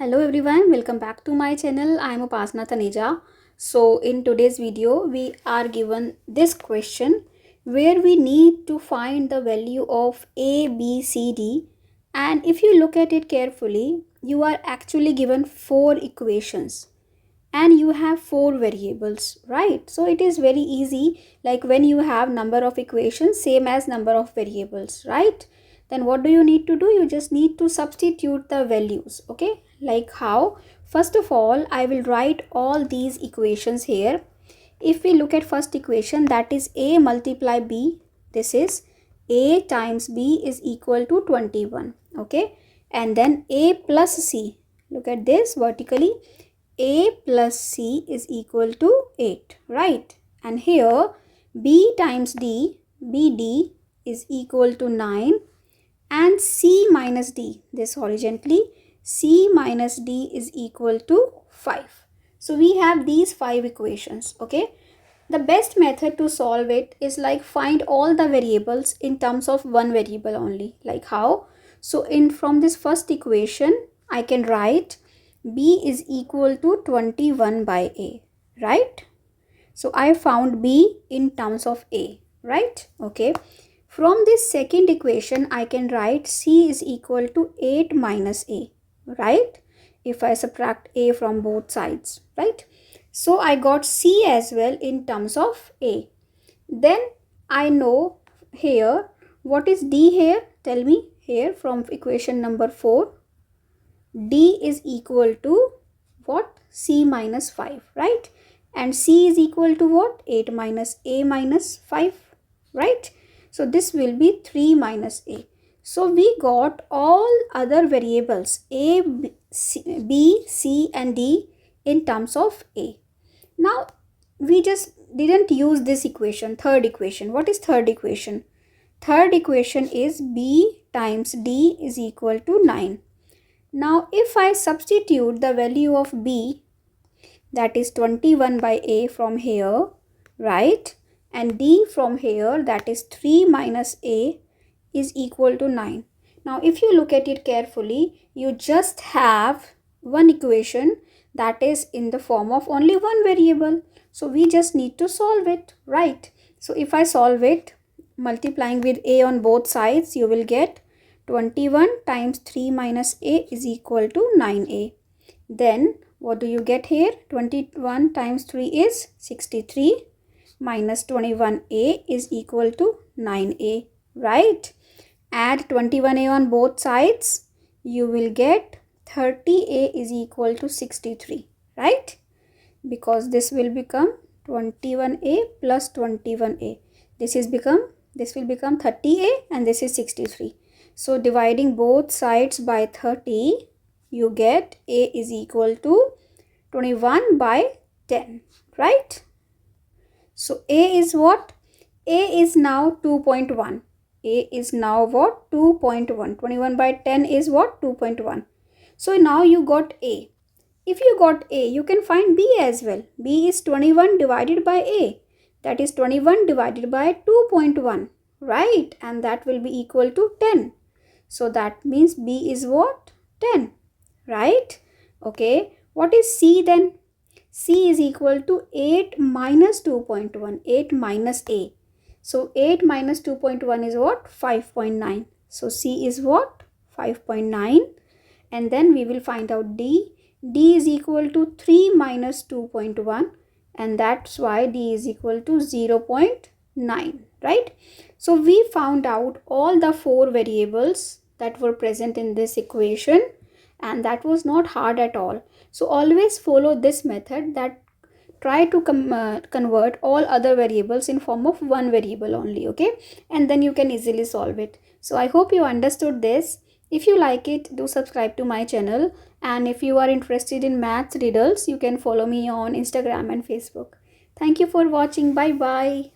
Hello everyone, welcome back to my channel. I am Upasana Taneja. So in today's video, we are given this question where we need to find the value of A, B, C, D. And if you look at it carefully, you are actually given 4 equations and you have 4 variables, right? So it is very easy, like when you have number of equations same as number of variables, right? Then what do you need to do? You just need to substitute the values. Okay, like how? First of all, I will write all these equations here. If we look at first equation, that is A multiply B. This is A times B is equal to 21. Okay, and then A plus C, look at this vertically, A plus C is equal to 8, right? And here B times D, BD is equal to 9, and C minus D, this horizontally, C minus D is equal to 5. So we have these 5 equations, okay? The best method to solve it is like find all the variables in terms of one variable only. Like how? So from this first equation, I can write B is equal to 21 by A, right? So I found B in terms of A, right? Okay. From this second equation, I can write C is equal to 8 minus A, right? If I subtract A from both sides, right? So I got C as well in terms of A. Then I know here, what is D here? Tell me here from equation number 4. D is equal to what? C minus 5, right? And C is equal to what? 8 minus A minus 5, right? So this will be 3 minus A. So we got all other variables A, B, C and D in terms of A. Now we just didn't use this equation, third equation. What is third equation? Third equation is B times D is equal to 9. Now if I substitute the value of B, that is 21 by A from here, right? And D from here, that is 3 minus A is equal to 9. Now if you look at it carefully, you just have one equation that is in the form of only one variable. So we just need to solve it, right? So if I solve it, multiplying with A on both sides, you will get 21 times 3 minus A is equal to 9A. Then what do you get here? 21 times 3 is 63 minus 21A is equal to 9A, right? Add 21A on both sides, you will get 30A is equal to 63, right? Because this will become 21A plus 21A. This will become 30A and this is 63. So dividing both sides by 30, you get A is equal to 21 by 10, right? So A is what? A is now 2.1. A is now what? 2.1. 21 by 10 is what? 2.1. So now you got A. If you got A, you can find B as well. B is 21 divided by A. That is 21 divided by 2.1, right? And that will be equal to 10. So that means B is what? 10, right? Okay. What is C then? C is equal to 8 minus 2.1. 8 minus A. So 8 minus 2.1 is what? 5.9. So C is what? 5.9. And then we will find out D. D is equal to 3 minus 2.1. And that's why D is equal to 0.9, right? So we found out all the 4 variables that were present in this equation, and that was not hard at all. So always follow this method, that try to convert all other variables in form of one variable only, okay? And then you can easily solve it. So I hope you understood this. If you like it, do subscribe to my channel. And if you are interested in maths riddles, you can follow me on Instagram and Facebook. Thank you for watching. Bye bye.